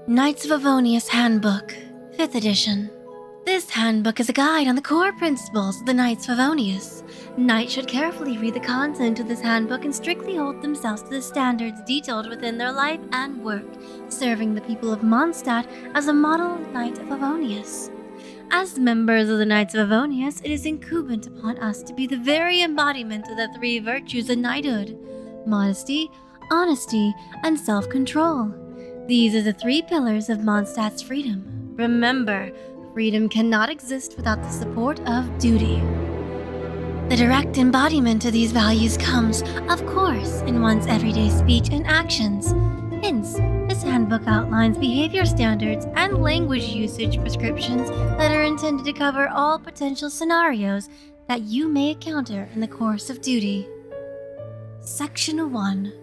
Knights of Favonius Handbook, 5th edition. This handbook is a guide on the core principles of the Knights of Favonius. Knights should carefully read the content of this handbook and strictly hold themselves to the standards detailed within their life and work, serving the people of Mondstadt as a model Knight of Favonius. As members of the Knights of Favonius, it is incumbent upon us to be the very embodiment of the 3 virtues of knighthood: modesty, honesty, and self-control. These are the 3 pillars of Mondstadt's freedom. Remember, freedom cannot exist without the support of duty. The direct embodiment of these values comes, of course, in one's everyday speech and actions. Hence, this handbook outlines behavior standards and language usage prescriptions that are intended to cover all potential scenarios that you may encounter in the course of duty. Section 1.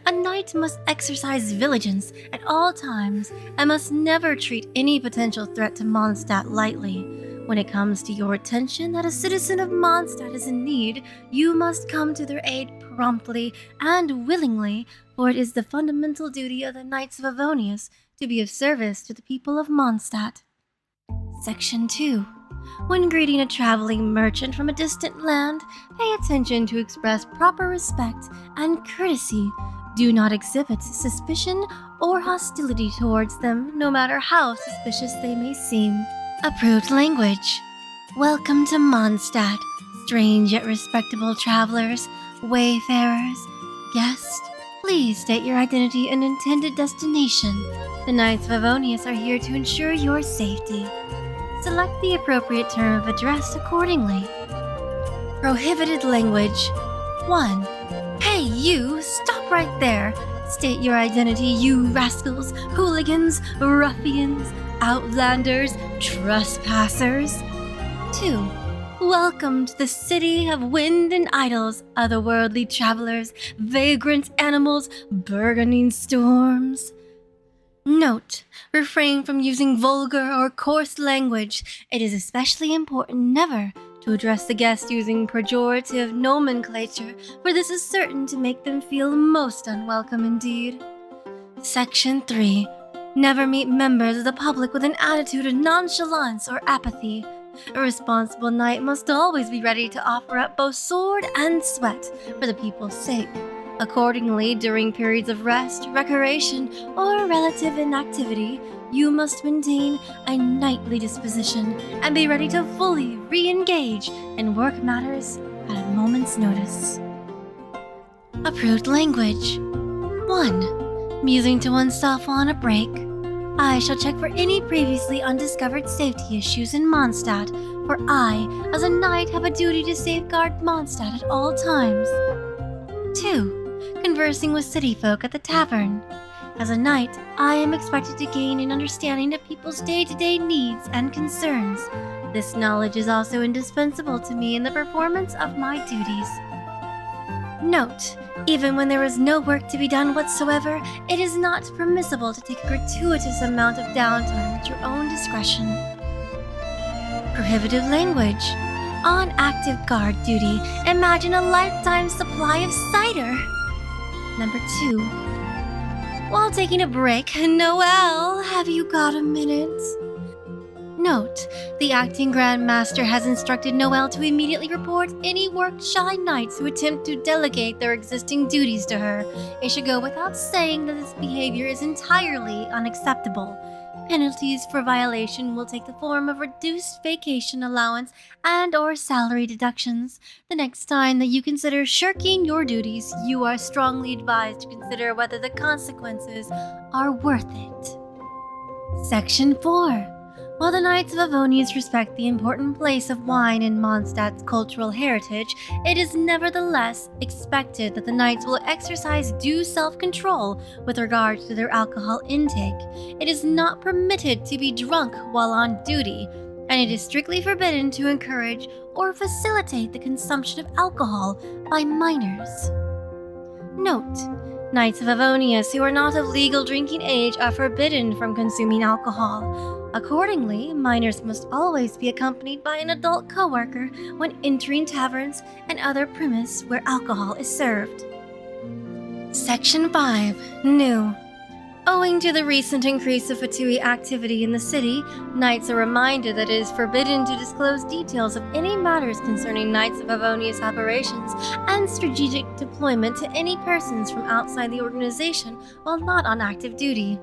A knight must exercise vigilance at all times and must never treat any potential threat to Mondstadt lightly. When it comes to your attention that a citizen of Mondstadt is in need, you must come to their aid promptly and willingly, for it is the fundamental duty of the Knights of Favonius to be of service to the people of Mondstadt. Section 2. When greeting a traveling merchant from a distant land, pay attention to express proper respect and courtesy. Do not exhibit suspicion or hostility towards them, no matter how suspicious they may seem. Approved language. Welcome to Mondstadt, strange yet respectable travelers, wayfarers, guests. Please state your identity and intended destination. The Knights of Favonius are here to ensure your safety. Select the appropriate term of address accordingly. Prohibited language. 1. Hey, you! Stop right there! State your identity, you rascals, hooligans, ruffians, outlanders, trespassers. 2. Welcome to the city of wind and idols, otherworldly travelers, vagrant animals, burgeoning storms. Note: refrain from using vulgar or coarse language. It is especially important never to address the guest using pejorative nomenclature, for this is certain to make them feel most unwelcome indeed. Section 3. Never meet members of the public with an attitude of nonchalance or apathy. A responsible knight must always be ready to offer up both sword and sweat for the people's sake. Accordingly, during periods of rest, recreation, or relative inactivity, you must maintain a knightly disposition and be ready to fully re-engage in work matters at a moment's notice. Approved language. 1. Musing to oneself on a break. I shall check for any previously undiscovered safety issues in Mondstadt, for I, as a knight, have a duty to safeguard Mondstadt at all times. 2. Conversing with city folk at the tavern. As a knight, I am expected to gain an understanding of people's day-to-day needs and concerns. This knowledge is also indispensable to me in the performance of my duties. Note: even when there is no work to be done whatsoever, it is not permissible to take a gratuitous amount of downtime at your own discretion. Prohibitive language. On active guard duty, imagine a lifetime supply of cider. Number 2. While taking a break, Noelle, have you got a minute? Note: the acting Grand Master has instructed Noelle to immediately report any work-shy knights who attempt to delegate their existing duties to her. It should go without saying that this behavior is entirely unacceptable. Penalties for violation will take the form of reduced vacation allowance and/or salary deductions. The next time that you consider shirking your duties, you are strongly advised to consider whether the consequences are worth it. Section 4. While the Knights of Favonius respect the important place of wine in Mondstadt's cultural heritage, it is nevertheless expected that the Knights will exercise due self-control with regard to their alcohol intake. It is not permitted to be drunk while on duty, and it is strictly forbidden to encourage or facilitate the consumption of alcohol by minors. Note: Knights of Favonius who are not of legal drinking age are forbidden from consuming alcohol. Accordingly, minors must always be accompanied by an adult coworker when entering taverns and other premises where alcohol is served. Section 5. New. Owing to the recent increase of Fatui activity in the city, Knights are reminded that it is forbidden to disclose details of any matters concerning Knights of Favonius operations and strategic deployment to any persons from outside the organization while not on active duty.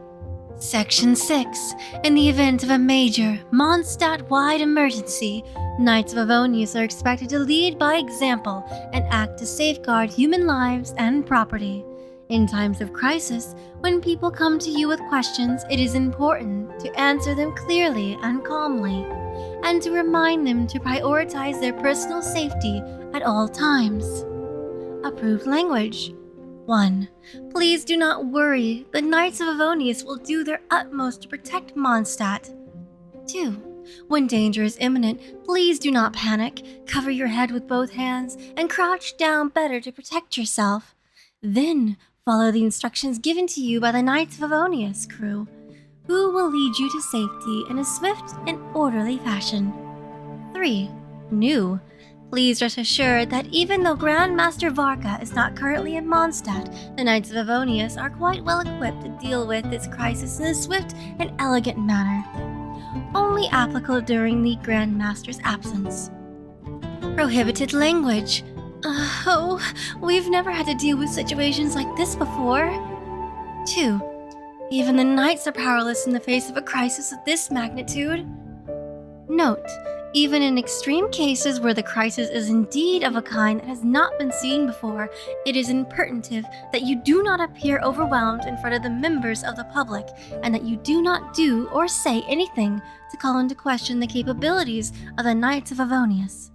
Section 6. In the event of a major, Mondstadt-wide emergency, Knights of Favonius are expected to lead by example and act to safeguard human lives and property. In times of crisis, when people come to you with questions, it is important to answer them clearly and calmly, and to remind them to prioritize their personal safety at all times. Approved language. 1. Please do not worry. The Knights of Favonius will do their utmost to protect Mondstadt. 2. When danger is imminent, please do not panic. Cover your head with both hands and crouch down better to protect yourself. Then, follow the instructions given to you by the Knights of Favonius crew, who will lead you to safety in a swift and orderly fashion. 3. New. Please rest assured that even though Grandmaster Varka is not currently in Mondstadt, the Knights of Favonius are quite well equipped to deal with this crisis in a swift and elegant manner, only applicable during the Grandmaster's absence. Prohibited language. We've never had to deal with situations like this before. 2. Even the Knights are powerless in the face of a crisis of this magnitude. Note, even in extreme cases where the crisis is indeed of a kind that has not been seen before, it is imperative that you do not appear overwhelmed in front of the members of the public, and that you do not do or say anything to call into question the capabilities of the Knights of Favonius.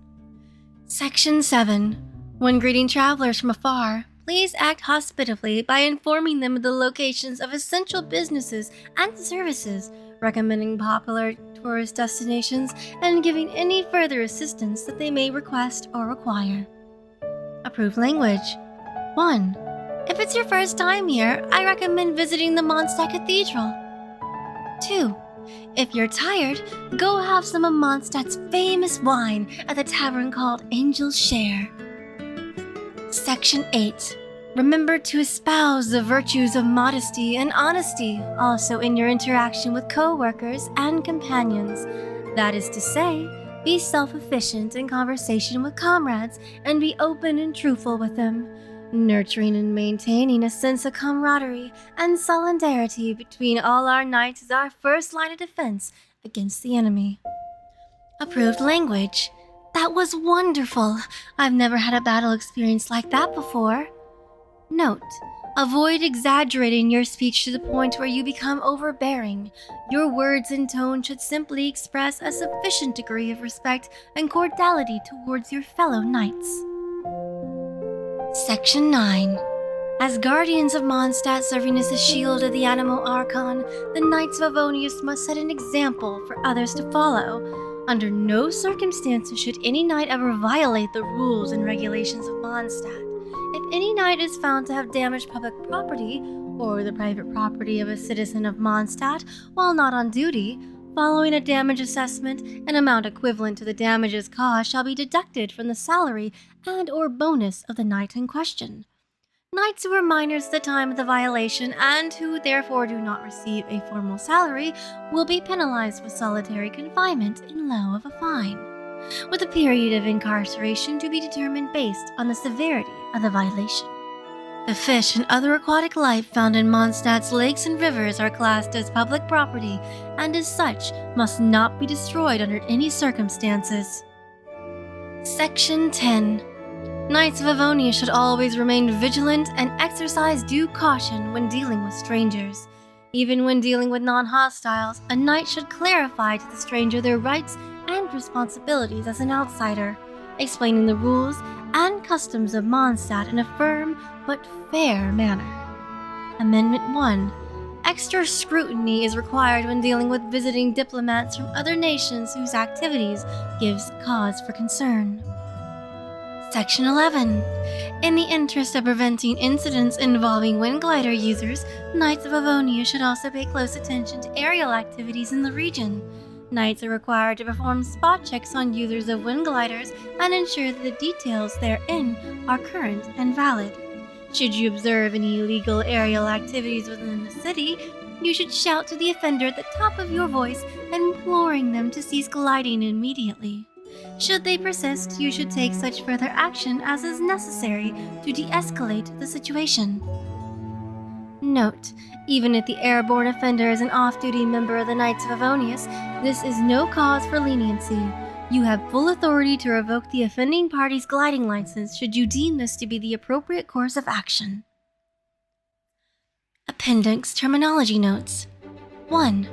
Section 7. When greeting travelers from afar, please act hospitably by informing them of the locations of essential businesses and services, recommending popular tourist destinations, and giving any further assistance that they may request or require. Approved language. 1. If it's your first time here, I recommend visiting the Mondstadt Cathedral. 2. If you're tired, go have some of Mondstadt's famous wine at the tavern called Angel's Share. Section 8. Remember to espouse the virtues of modesty and honesty also in your interaction with co-workers and companions. That is to say, be self-efficient in conversation with comrades and be open and truthful with them, nurturing and maintaining a sense of camaraderie and solidarity between all our knights is our first line of defense against the enemy. Approved language. That was wonderful. I've never had a battle experience like that before. Note, avoid exaggerating your speech to the point where you become overbearing. Your words and tone should simply express a sufficient degree of respect and cordiality towards your fellow knights. Section 9. As guardians of Mondstadt serving as a shield of the Animal Archon, the Knights of Favonius must set an example for others to follow. Under no circumstances should any knight ever violate the rules and regulations of Mondstadt. If any knight is found to have damaged public property, or the private property of a citizen of Mondstadt while not on duty, following a damage assessment, an amount equivalent to the damages caused shall be deducted from the salary and/or bonus of the knight in question. Knights who are minors at the time of the violation and who therefore do not receive a formal salary will be penalized with solitary confinement in lieu of a fine, with a period of incarceration to be determined based on the severity of the violation. The fish and other aquatic life found in Mondstadt's lakes and rivers are classed as public property and as such must not be destroyed under any circumstances. Section 10. Knights of Favonius should always remain vigilant and exercise due caution when dealing with strangers. Even when dealing with non-hostiles, a knight should clarify to the stranger their rights and responsibilities as an outsider, explaining the rules and customs of Mondstadt in a firm but fair manner. Amendment 1. Extra scrutiny is required when dealing with visiting diplomats from other nations whose activities gives cause for concern. Section 11. In the interest of preventing incidents involving wind glider users, Knights of Favonius should also pay close attention to aerial activities in the region. Knights are required to perform spot checks on users of wind gliders and ensure that the details therein are current and valid. Should you observe any illegal aerial activities within the city, you should shout to the offender at the top of your voice, imploring them to cease gliding immediately. Should they persist, you should take such further action as is necessary to de-escalate the situation. Note: even if the airborne offender is an off-duty member of the Knights of Favonius, this is no cause for leniency. You have full authority to revoke the offending party's gliding license should you deem this to be the appropriate course of action. Appendix Terminology Notes. 1.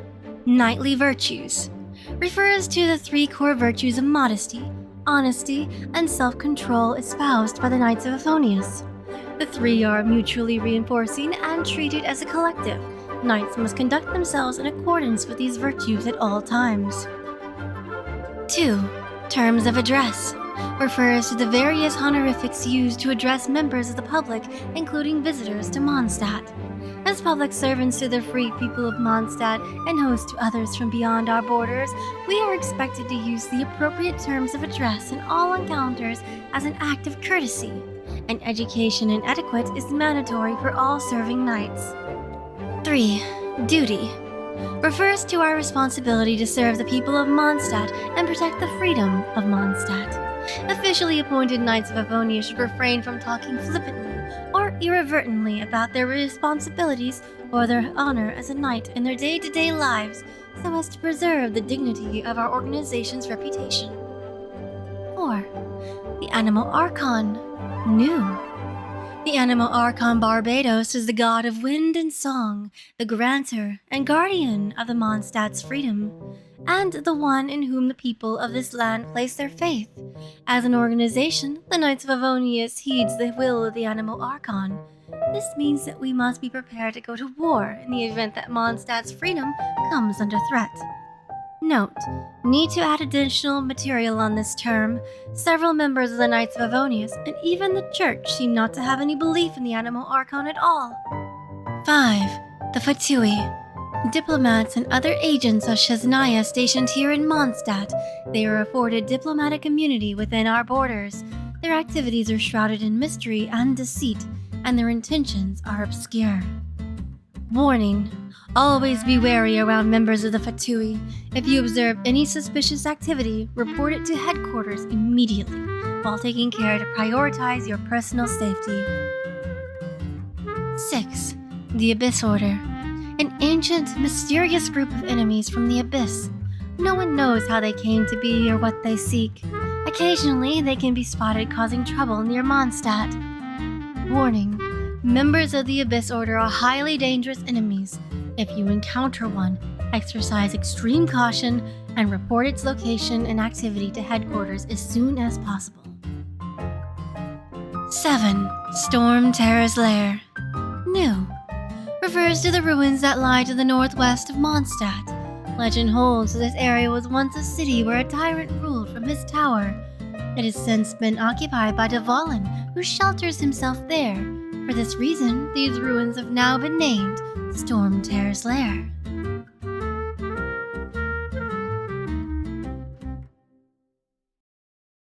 Knightly Virtues refers to the 3 core virtues of modesty, honesty, and self-control espoused by the Knights of Favonius. The 3 are mutually reinforcing and treated as a collective. Knights must conduct themselves in accordance with these virtues at all times. 2. Terms of Address refers to the various honorifics used to address members of the public, including visitors to Mondstadt. As public servants to the free people of Mondstadt and hosts to others from beyond our borders, we are expected to use the appropriate terms of address in all encounters as an act of courtesy, and education in etiquette is mandatory for all serving knights. 3. Duty refers to our responsibility to serve the people of Mondstadt and protect the freedom of Mondstadt. Officially appointed Knights of Favonius should refrain from talking flippantly or irreverently about their responsibilities or their honor as a knight in their day-to-day lives, so as to preserve the dignity of our organization's reputation. 4. The Animal Archon. New. The Animal Archon Barbados is the god of wind and song, the grantor and guardian of the Mondstadt's freedom, and the one in whom the people of this land place their faith. As an organization, the Knights of Favonius heeds the will of the Animal Archon. This means that we must be prepared to go to war in the event that Mondstadt's freedom comes under threat. Note: need to add additional material on this term. Several members of the Knights of Favonius, and even the Church, seem not to have any belief in the Animal Archon at all. 5. The Fatui. Diplomats and other agents of Shaznaya stationed here in Mondstadt. They are afforded diplomatic immunity within our borders. Their activities are shrouded in mystery and deceit, and their intentions are obscure. Warning: always be wary around members of the Fatui. If you observe any suspicious activity, report it to headquarters immediately, while taking care to prioritize your personal safety. 6. The Abyss Order. An ancient, mysterious group of enemies from the Abyss. No one knows how they came to be or what they seek. Occasionally, they can be spotted causing trouble near Mondstadt. Warning: members of the Abyss Order are highly dangerous enemies. If you encounter one, exercise extreme caution and report its location and activity to headquarters as soon as possible. 7. Storm Terror's Lair. New. Refers to the ruins that lie to the northwest of Mondstadt. Legend holds that this area was once a city where a tyrant ruled from his tower. It has since been occupied by Dvalin, who shelters himself there. For this reason, these ruins have now been named Storm Terror's Lair.